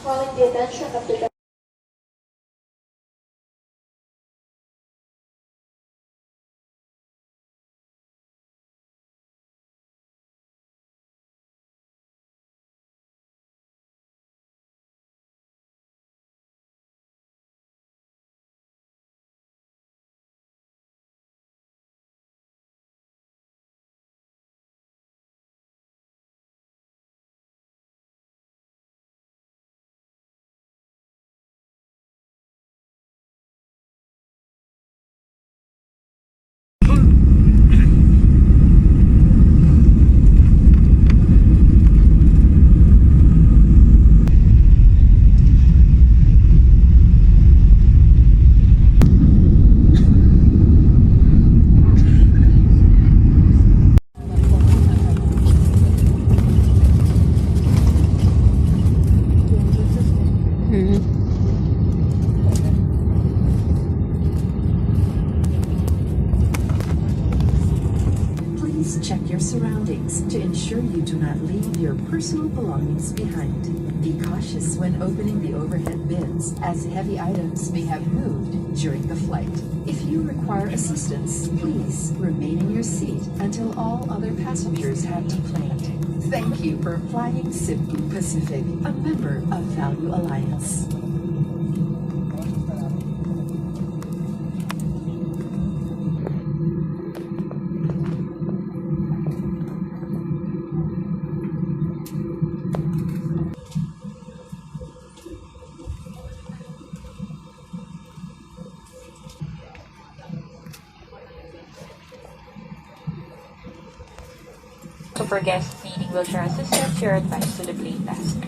Calling the attention of the Please check your surroundings to ensure you do not leave your personal belongings behind. Be cautious when opening the overhead bins, as heavy items may have moved during the flight. If you require assistance, please remain in your seat until all other passengers have deplaned. Thank you for flying Cebu Pacific, a member of Value Alliance. So for guests needing wheelchair assistance, you're advised to the plane desk.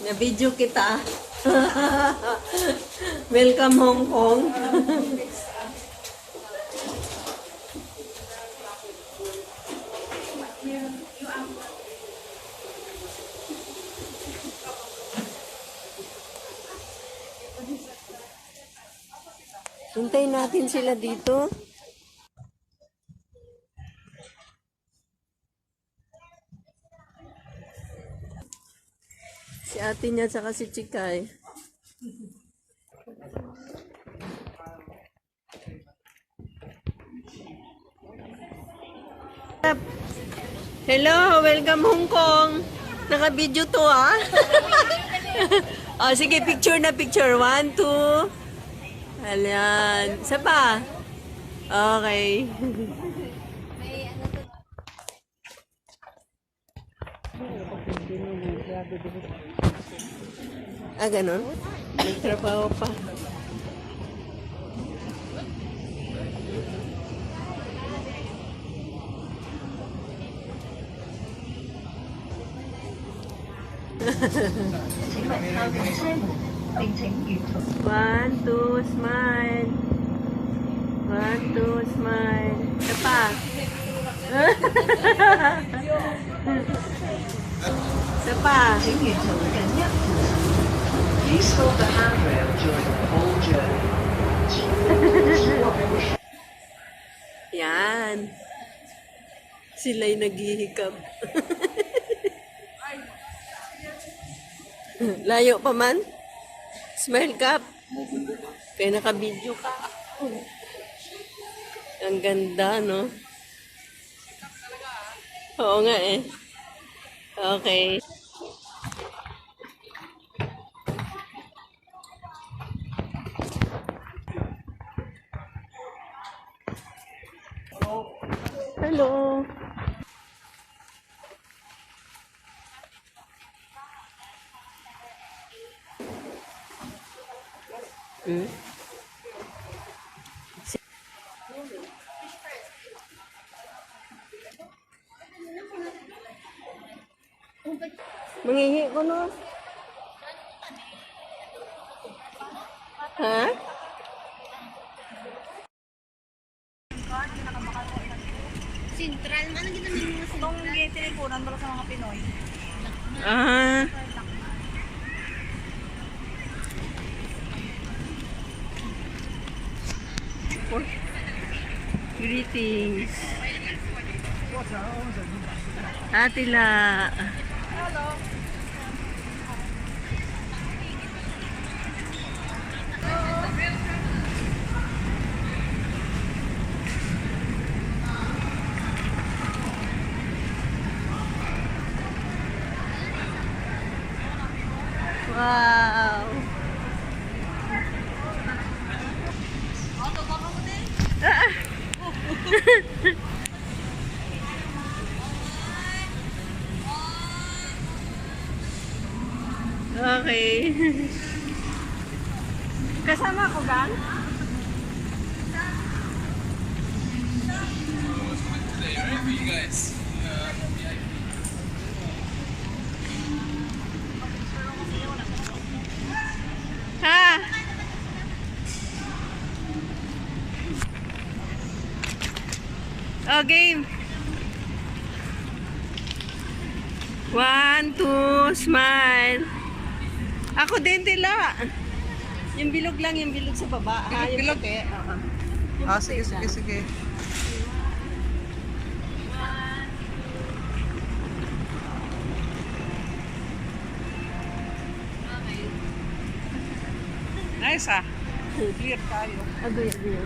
Na-video kita. Welcome Hong Kong. Hintayin natin sila dito. Si ate niya tsaka si Chikay. Hello, welcome Hong Kong. Naka-video to ah. Oh, sige, picture na picture. 1, 2. Ayan. Isa pa. Okay. Ah, ganun? May trabaho pa. One, two, smile. 1, 2, smile. Isa pa. Isa pa. Please hold the handrail during the whole journey. Yan. Sila'y naghihikab. Layo pa man. Smile ka. Kaya naka-video ka. Ang ganda, no? Oo nga eh. Okay. Hello. Mangihi ko no. Ha? Sentral, ano ginamit mo sa Itong tinikunan mo sa mga Pinoy. Ah. Greetings. Atila. Wow. Okay. Kasama ko, Gang? Ha? Oh, game. 1, 2, smile. Ako din, Tila. Yung bilog lang, yung bilog sa baba. Bilog, eh. Sige, sige, sige. Nice ah. Clear tayo. Agree, agree.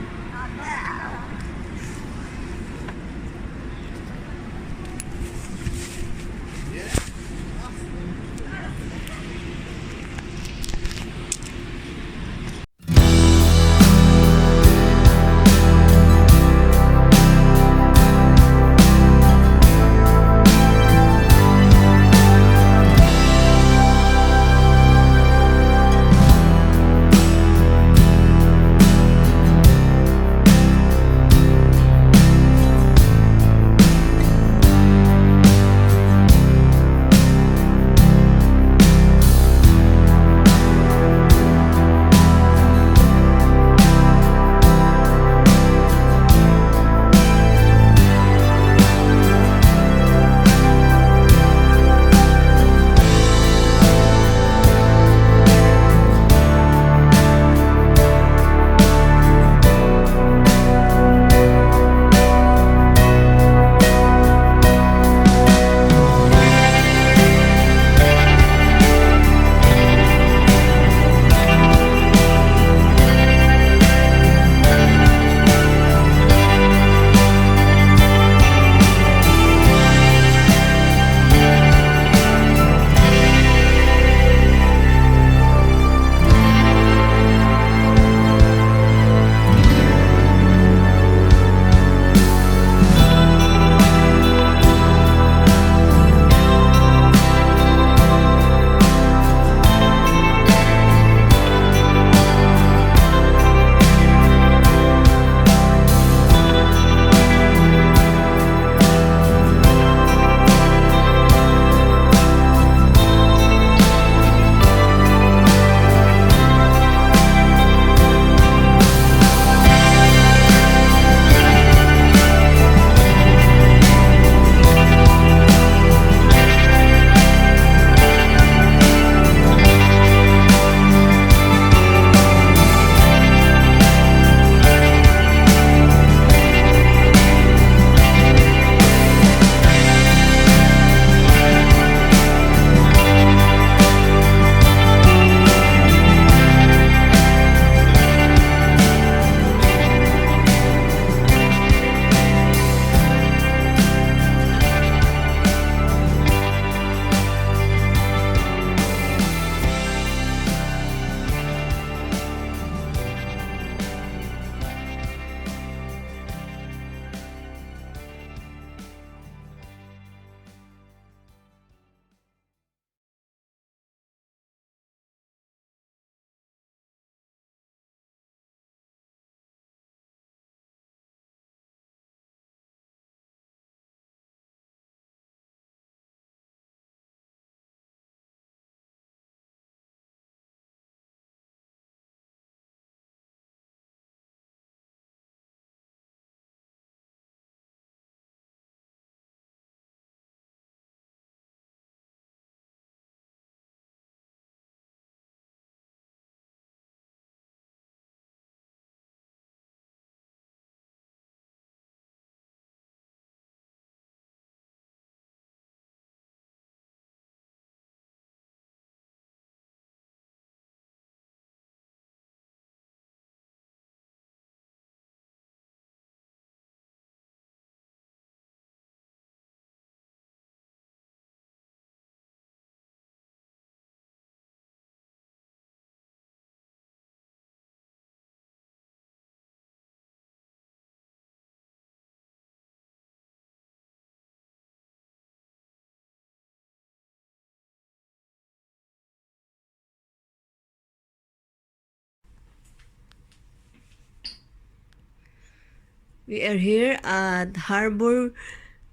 We are here at Harbor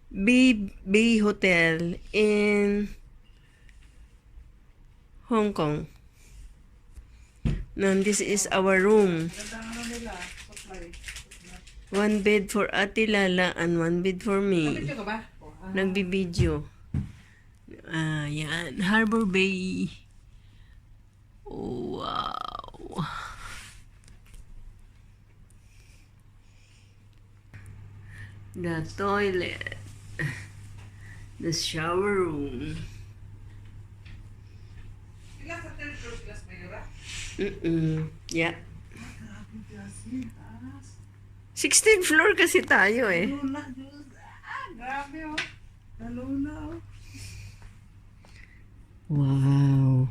Bay Hotel in Hong Kong. Now, this is our room. One bed for Ate Lala and one bed for me. Video ka ba? Nagbibideo. Yan. Harbor Bay. Wow. The toilet. The shower room. Ilan sa third floor class ba yun ba? Yeah. 16th floor kasi tayo eh. Luna, Diyos. Grabe oh. Naluna oh. Wow.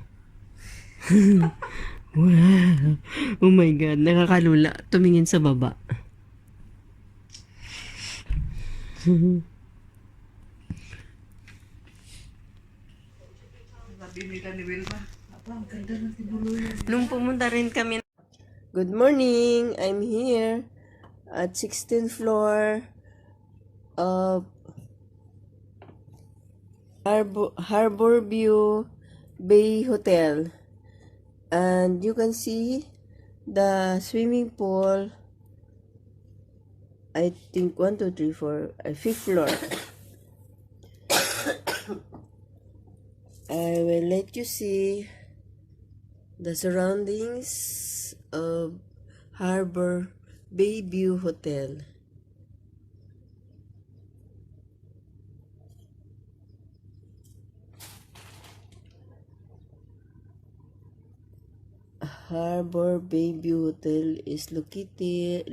Wow. Oh my God. Nakakalula. Tumingin sa baba. Sabi nila ni Wilma. Apa, ang ganda ng tibuluyan. Nung pumunta rin kami. Good morning. I'm here at 16th floor of Harbor View Bay Hotel. And you can see the swimming pool. I think 1, 2, 3, 4, 5th floor. I will let you see the surroundings of Harbor Bayview Hotel. Harbor Bayview Hotel is located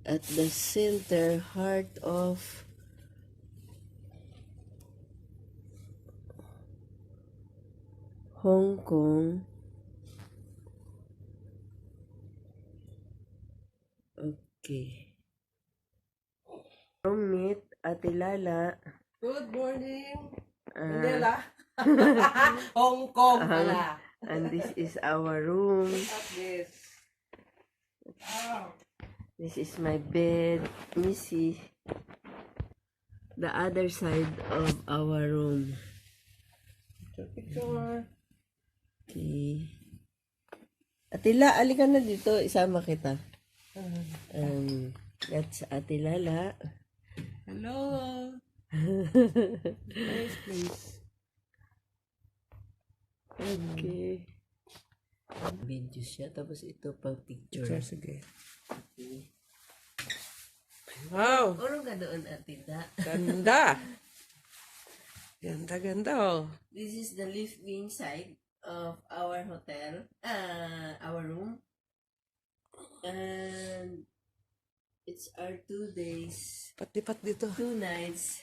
at the center heart of Hong Kong. Okay. From meet Ate Lala. Good morning. Ah. Mandela. Hong Kong pala. And this is our room. At this. Wow. This is my bed. Let me see the other side of our room. Picture. Okay. Atila, alika na dito. Isama kita. That's Ate Lala. Hello. Nice place. Okay. Video siya. Tapos ito pang picture. Sige. Wow. Urong ka doon, Ate Da. Ganda. Ganda oh. This is the living side of our hotel. Our room. And it's our 2 days, Pat dito. 2 nights.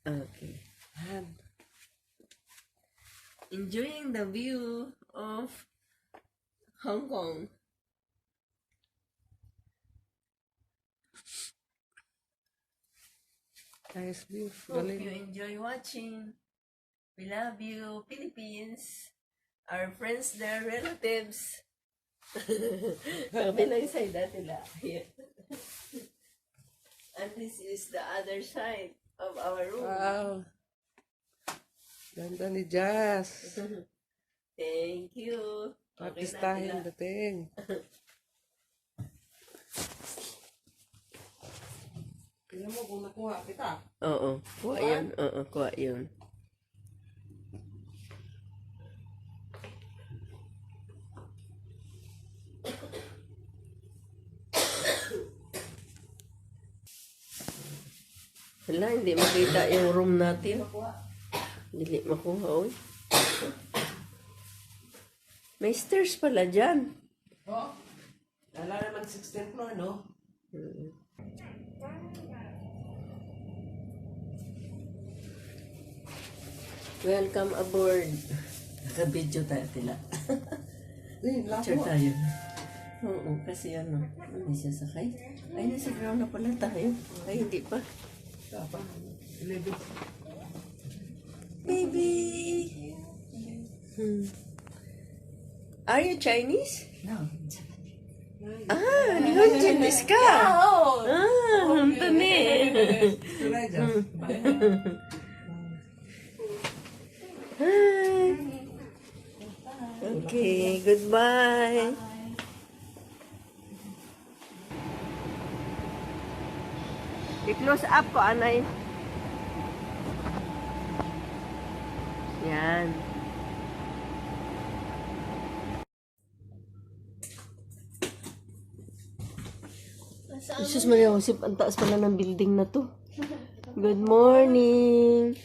Okay. Yan. Enjoying the view of Hong Kong. Nice view. Hope Galing. you enjoy watching. We love you, Philippines. Our friends there, relatives. Kabilang side nila. Here. And this is the other side of our room. Wow. Ganda ni Jazz. Thank you. Artistahin Ate La. dating. Tingnan mo kung nakuha kita. Oo, kuha yun. Oo, kuha yun. Wala, hindi makita yung room natin. Hindi makuha, oy. May stairs pala dyan. Oh. Wala naman 16th floor, no? Welcome aboard. Naka-video tayo tila. Picture tayo. Oo, kasi ano, hindi siya sakay. Ay, nasa ground na pala tayo. Ay, hindi pa. Dapat. 11. Baby! Are you Chinese? No, 日本人ですか本当ね。Okay, goodbye. I-close up ko, anay. Yan. Jesus Maria, ang taas pala ng building na to. Good morning.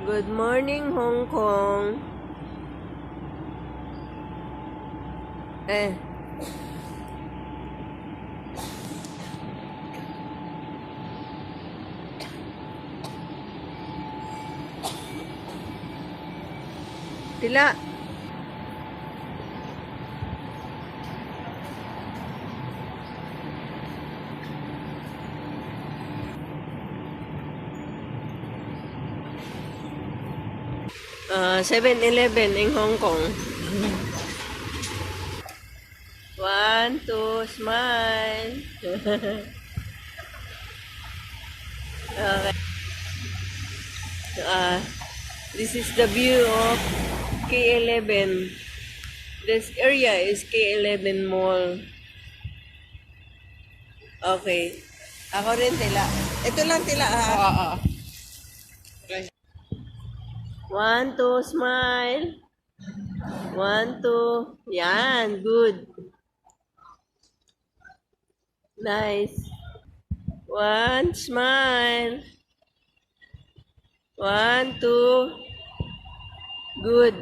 Good morning, Hong Kong. Eh. Tila. Uh, 7-Eleven in Hong Kong. 1, 2, smile. Okay. This is the view of K11. This area is K11 Mall. Okay. Ako rin, Tila. Ito lang, Tila, ha? 1, 2, smile. 1, 2. Yan, good. Nice. 1, smile. 1, 2. Good.